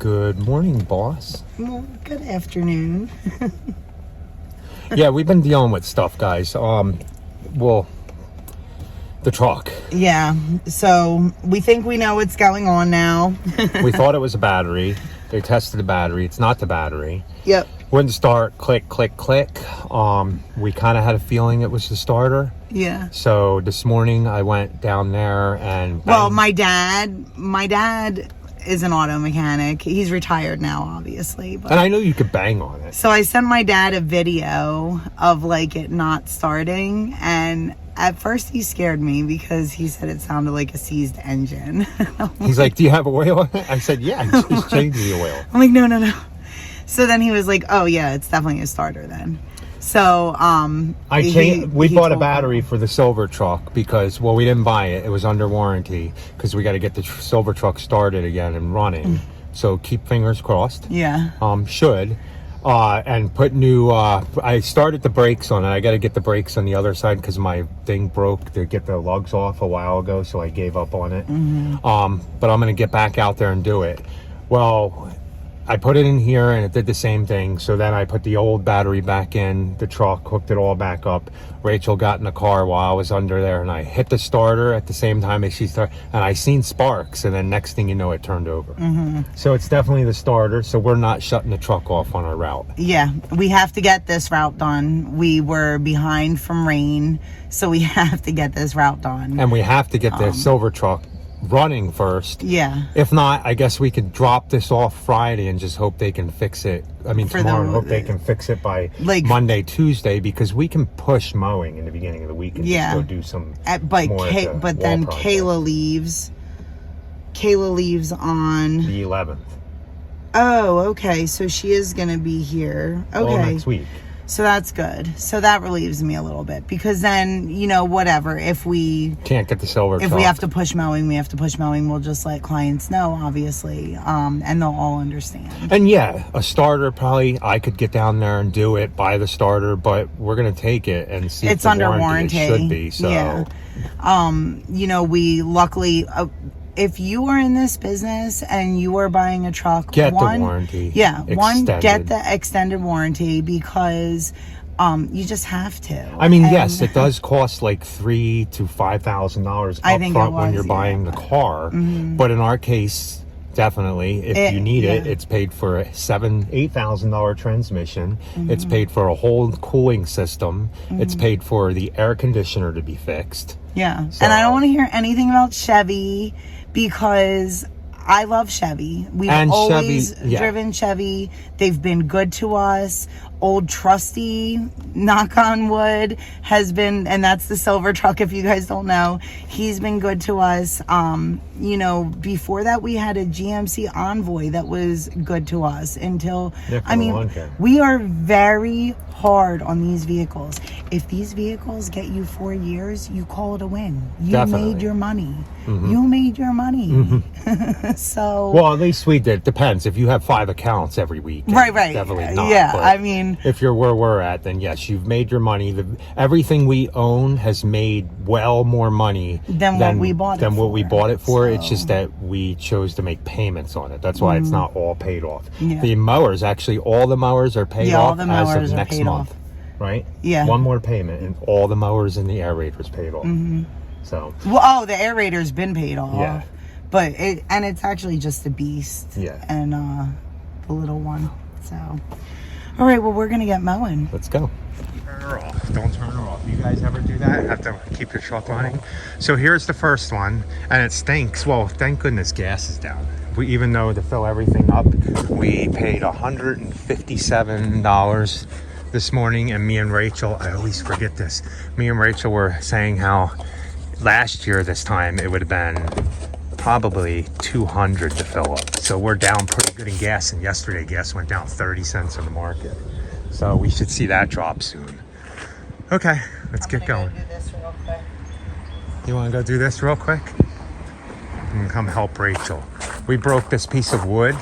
Good morning, boss. Well, good afternoon. Yeah, we've been dealing with stuff, guys. Well, the truck. Yeah, so we think we know what's going on now. We thought it was a battery. They tested the battery. It's not the battery. Yep. Wouldn't start. Click, click, click. We kind of had a feeling it was the starter. Yeah. So this morning I went down there and... Well, my dad is an auto mechanic. He's retired now, obviously. But... And I knew you could bang on it. So I sent my dad a video of like it not starting, and at first he scared me because he said it sounded like a seized engine. He's like, do you have oil on it? I said, yeah, just change the oil. I'm like, no. So then he was like, oh yeah, it's definitely a starter then. So we bought a battery for the silver truck because, well, we didn't buy it. It was under warranty because we got to get the silver truck started again and running. So keep fingers crossed. Yeah. Should. And put new, I started the brakes on it. I got to get the brakes on the other side because my thing broke to get the lugs off a while ago. So I gave up on it. But I'm going to get back out there and do it. Well, I put it in here and it did the same thing. So then I put the old battery back in the truck, hooked it all back up. Rachel got in the car while I was under there and I hit the starter at the same time as she started. And I seen sparks, and then next thing you know, it turned over. So it's definitely the starter. So we're not shutting the truck off on our route. Yeah, we have to get this route done. We were behind from rain, so we have to get this route done. And we have to get the silver truck running first. Yeah. If not, I guess we could drop this off Friday and just hope they can fix it. I mean, tomorrow, hope they can fix it by like Monday, Tuesday, because we can push mowing in the beginning of the week and just go do some but then Kayla leaves. Kayla leaves on the 11th. Oh, okay. So she is going to be here. Okay. All next week. So that's good. So that relieves me a little bit, because then, whatever, if we can't get the silver truck, we have to push mowing, we'll just let clients know, obviously, and they'll all understand. And yeah, a starter, probably I could get down there and do it, buy the starter, but we're going to take it and see it's if under warranty. It should be. So, yeah. We luckily... if you are in this business and you are buying a truck, get the warranty. Yeah, get the extended warranty, because you just have to. I mean, yes, it does cost like $3,000 to $5,000 up front when you're buying the car. But in our case, definitely, if you need it, it's paid for a $8,000 transmission. It's paid for a whole cooling system. It's paid for the air conditioner to be fixed. Yeah, so. And I don't want to hear anything about Chevy, because I love Chevy. We've always driven Chevy. They've been good to us. Old Trusty, knock on wood, has been, and that's the silver truck, if you guys don't know. He's been good to us. Before that, we had a GMC Envoy that was good to us until, we are very hard on these vehicles. If these vehicles get you 4 years, you call it a win. You made your money. You made your money. So, well, at least we did. Depends if you have 5 accounts every week. Right. Definitely not. Yeah, but I mean, if you're where we're at, then yes, you've made your money. Everything we own has made well more money than what we bought it for. So. It's just that we chose to make payments on it. That's why it's not all paid off. Yeah. The mowers, actually, all the mowers are paid off as of next month. Right? Yeah. One more payment, and all the mowers and the aerators paid off. So. Well, the aerator's been paid off. Yeah. But it's actually just a beast. Yeah. And the little one. So, all right. Well, we're gonna get mowing. Let's go. Turn her off. Don't turn her off. You guys ever do that? Have to keep your truck running. So here's the first one, and it stinks. Well, thank goodness gas is down. Even though to fill everything up, we paid $157 this morning, and me and Rachel, I always forget this. Me and Rachel were saying how last year this time it would have been probably $200 to fill up. So we're down pretty good in gas, and yesterday gas went down 30 cents in the market. So we should see that drop soon. Okay, let's get going. Do this real quick. You want to go do this real quick? And come help Rachel. We broke this piece of wood,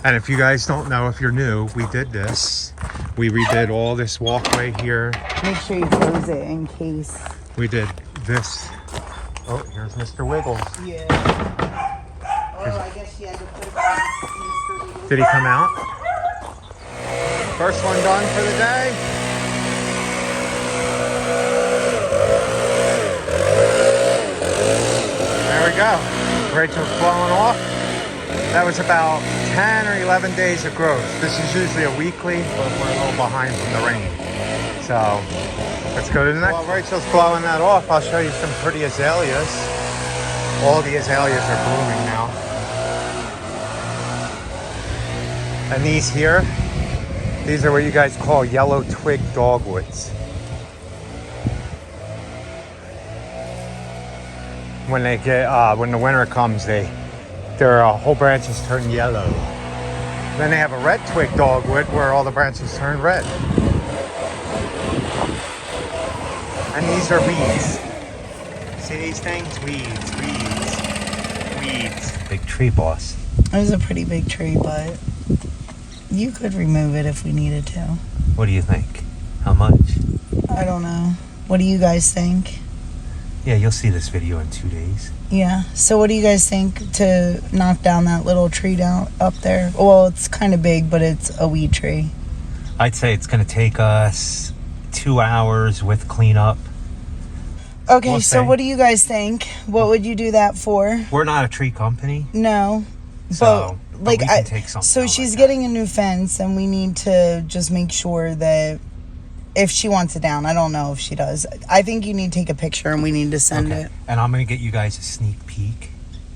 and if you guys don't know, if you're new, we did this. We redid all this walkway here. Make sure you close it in case. We did this. Oh, here's Mr. Wiggles. Yeah. Oh, I guess you had to put it on Mr. Wiggles. Did he come out? First one done for the day. There we go. Rachel's blowing off. That was about 10 or 11 days of growth. This is usually a weekly, but we're a little behind from the rain. So let's go to the next. While Rachel's blowing that off, I'll show you some pretty azaleas. All the azaleas are blooming now. And these here, these are what you guys call yellow twig dogwoods. When they get, when the winter comes, their whole branches turn yellow. Then they have a red twig dogwood where all the branches turn red. And these are weeds. See these things? Weeds. Big tree, boss. It was a pretty big tree, but you could remove it if we needed to. What do you think? How much? I don't know. What do you guys think? Yeah, you'll see this video in 2 days. Yeah. So what do you guys think to knock down that little tree down up there? Well, it's kind of big, but it's a weed tree. I'd say it's going to take us 2 hours with cleanup. Okay, we'll so what do you guys think? What would you do that for? We're not a tree company. No. So, but like, we can take something so she's like getting a new fence, and we need to just make sure that if she wants it down, I don't know if she does. I think you need to take a picture, and we need to send it. And I'm going to get you guys a sneak peek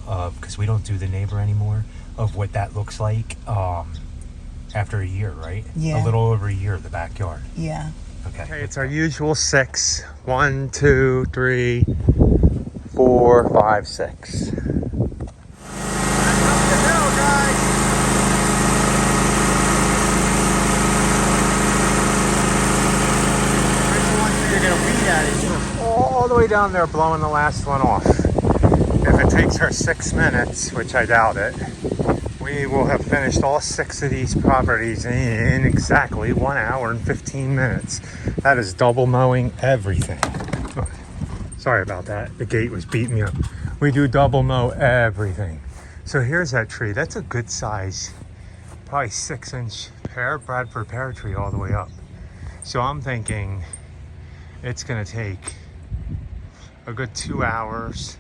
of, because we don't do the neighbor anymore, of what that looks like after a year, right? Yeah. A little over a year, the backyard. Yeah. Okay, it's our usual 6. 1, 2, 3, 4, 5, 6. All the way down there blowing the last one off. If it takes her 6 minutes, which I doubt it, we will have finished all 6 of these properties in exactly 1 hour and 15 minutes. That is double mowing everything. Oh, sorry about that. The gate was beating me up. We do double mow everything. So here's that tree. That's a good size, probably 6-inch Bradford pear tree all the way up. So I'm thinking it's gonna take a good 2 hours,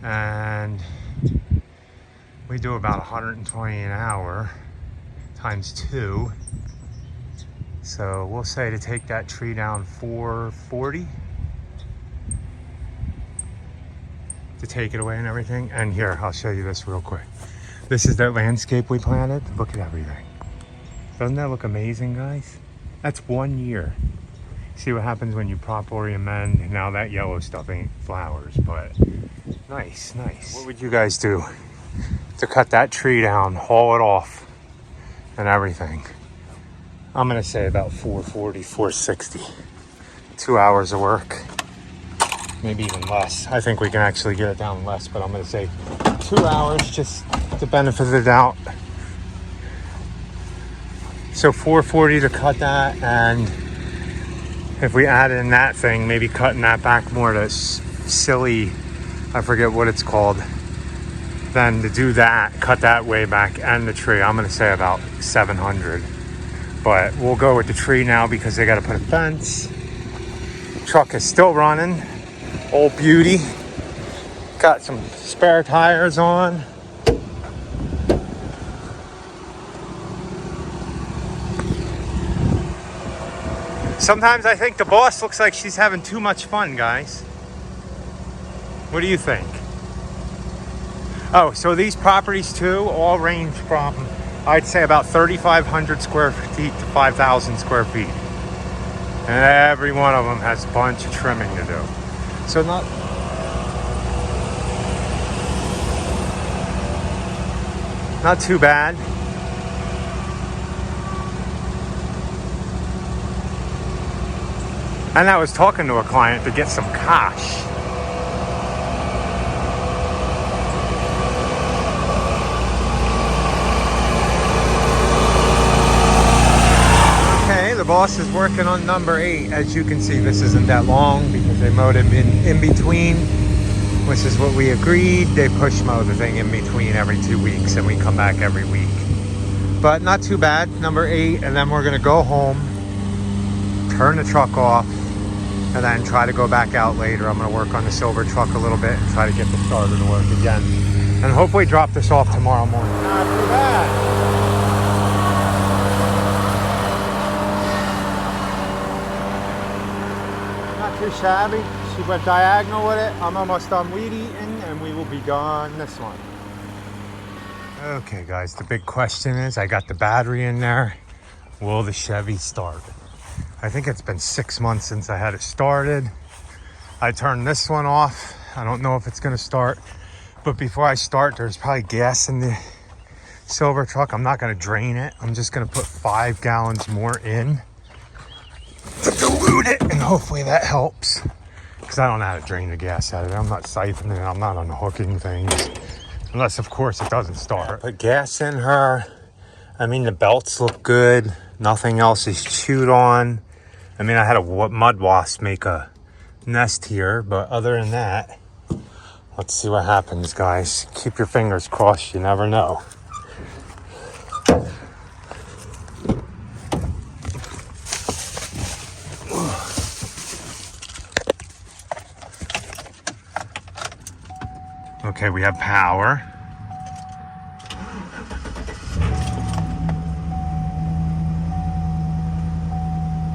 and we do about 120 an hour times 2. So we'll say to take that tree down 440 to take it away and everything. And here, I'll show you this real quick. This is that landscape we planted. Look at everything. Doesn't that look amazing, guys? That's 1 year. See what happens when you properly amend. Now that yellow stuff ain't flowers, but nice. What would you guys do to cut that tree down, haul it off, and everything? I'm gonna say about 440, 460. 2 hours of work, maybe even less. I think we can actually get it down less, but I'm gonna say 2 hours, just the benefit of the doubt. So 440 to cut that, and if we add in that thing, maybe cutting that back more to silly, I forget what it's called, then to do that, cut that way back and the tree, I'm gonna say about 700. But we'll go with the tree now because they gotta put a fence. Truck is still running, old beauty. Got some spare tires on. Sometimes I think the boss looks like she's having too much fun, guys. What do you think? Oh, so these properties too all range from, I'd say, about 3,500 square feet to 5,000 square feet. And every one of them has a bunch of trimming to do. So not too bad. And I was talking to a client to get some cash. Okay, the boss is working on number 8. As you can see, this isn't that long because they mowed him in between, which is what we agreed. They push mow the thing in between every 2 weeks, and we come back every week. but not too bad. Number 8, and then we're gonna go home, turn the truck off, and then try to go back out later. I'm gonna work on the silver truck a little bit and try to get the starter to work again, and hopefully drop this off tomorrow morning. Not too bad. Not too shabby. She went diagonal with it. I'm almost done weed eating, and we will be done this one. Okay guys, the big question is, I got the battery in there. Will the Chevy start? I think it's been 6 months since I had it started. I turned this one off. I don't know if it's gonna start, but before I start, there's probably gas in the silver truck. I'm not gonna drain it. I'm just gonna put 5 gallons more in to dilute it, and hopefully that helps. Because I don't know how to drain the gas out of it. I'm not siphoning it. I'm not unhooking things. Unless, of course, it doesn't start. Put gas in her. I mean, the belts look good. Nothing else is chewed on. I mean, I had a mud wasp make a nest here, but other than that, let's see what happens, guys. Keep your fingers crossed. You never know. Okay, we have power.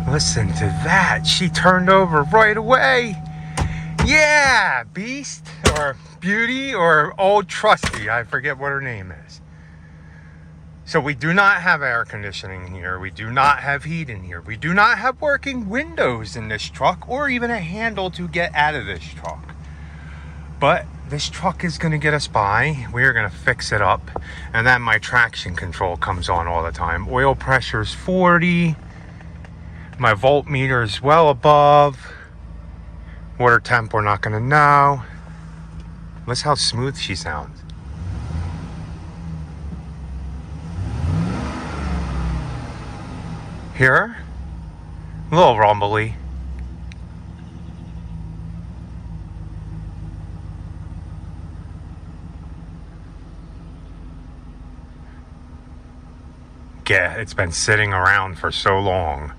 Listen to that. She turned over right away. Yeah, Beast or Beauty or Old Trusty. I forget what her name is. So we do not have air conditioning here. We do not have heat in here. We do not have working windows in this truck or even a handle to get out of this truck. But this truck is going to get us by. We're going to fix it up. And then my traction control comes on all the time. Oil pressure is 40. My voltmeter is well above. Water temp, we're not going to know. Listen how smooth she sounds. Hear her? A little rumbly. Yeah, it's been sitting around for so long.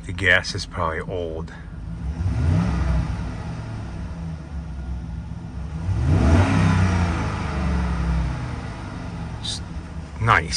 The gas is probably old. Nice.